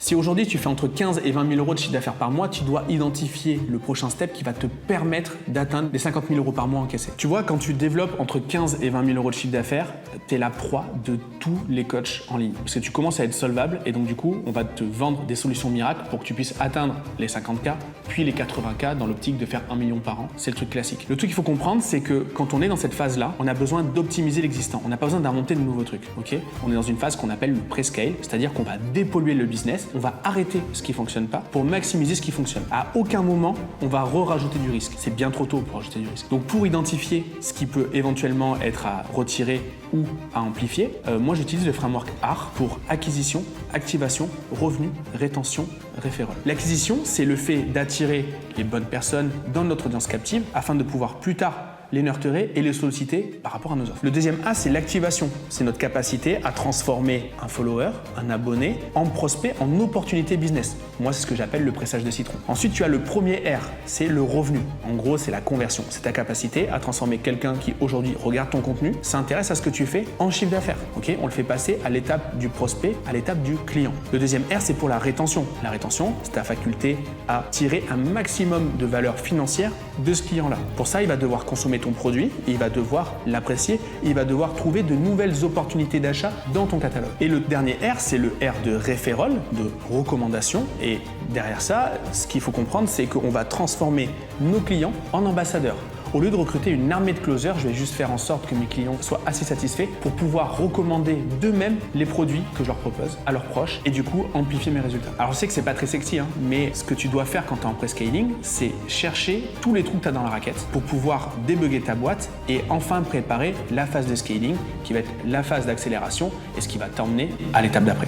Si aujourd'hui tu fais entre 15 et 20 000 euros de chiffre d'affaires par mois, tu dois identifier le prochain step qui va te permettre d'atteindre les 50 000 euros par mois encaissés. Tu vois, quand tu développes entre 15 et 20 000 euros de chiffre d'affaires, tu es la proie de tous les coachs en ligne. Parce que tu commences à être solvable et donc du coup, on va te vendre des solutions miracles pour que tu puisses atteindre les 50K, puis les 80K dans l'optique de faire 1 million par an. C'est le truc classique. Le truc qu'il faut comprendre, c'est que quand on est dans cette phase-là, on a besoin d'optimiser l'existant. On n'a pas besoin d'inventer de nouveaux trucs. Ok ? On est dans une phase qu'on appelle le pre-scale, c'est-à-dire qu'on va dépolluer le business, on va arrêter ce qui ne fonctionne pas pour maximiser ce qui fonctionne. À aucun moment, on va rajouter du risque. C'est bien trop tôt pour rajouter du risque. Donc pour identifier ce qui peut éventuellement être à retirer ou à amplifier, moi j'utilise le framework ARR pour acquisition, activation, revenu, rétention, référent. L'acquisition, c'est le fait d'attirer les bonnes personnes dans notre audience captive afin de pouvoir plus tard les nurturer et les solliciter par rapport à nos offres. Le deuxième A, c'est l'activation. C'est notre capacité à transformer un follower, un abonné, en prospect, en opportunité business. Moi, c'est ce que j'appelle le pressage de citron. Ensuite, tu as le premier R, c'est le revenu. En gros, c'est la conversion. C'est ta capacité à transformer quelqu'un qui aujourd'hui regarde ton contenu, s'intéresse à ce que tu fais en chiffre d'affaires. Ok ? On le fait passer à l'étape du prospect, à l'étape du client. Le deuxième R, c'est pour la rétention. La rétention, c'est ta faculté à tirer un maximum de valeur financière de ce client-là. Pour ça, il va devoir consommer ton produit, il va devoir l'apprécier, il va devoir trouver de nouvelles opportunités d'achat dans ton catalogue. Et le dernier R, c'est le R de referral, de recommandation. Et derrière ça, ce qu'il faut comprendre, c'est qu'on va transformer nos clients en ambassadeurs. Au lieu de recruter une armée de closers, je vais juste faire en sorte que mes clients soient assez satisfaits pour pouvoir recommander d'eux-mêmes les produits que je leur propose à leurs proches et du coup amplifier mes résultats. Alors je sais que c'est pas très sexy, mais ce que tu dois faire quand tu es en pre-scaling, c'est chercher tous les trous que tu as dans la raquette pour pouvoir débugger ta boîte et enfin préparer la phase de scaling qui va être la phase d'accélération et ce qui va t'emmener à l'étape d'après.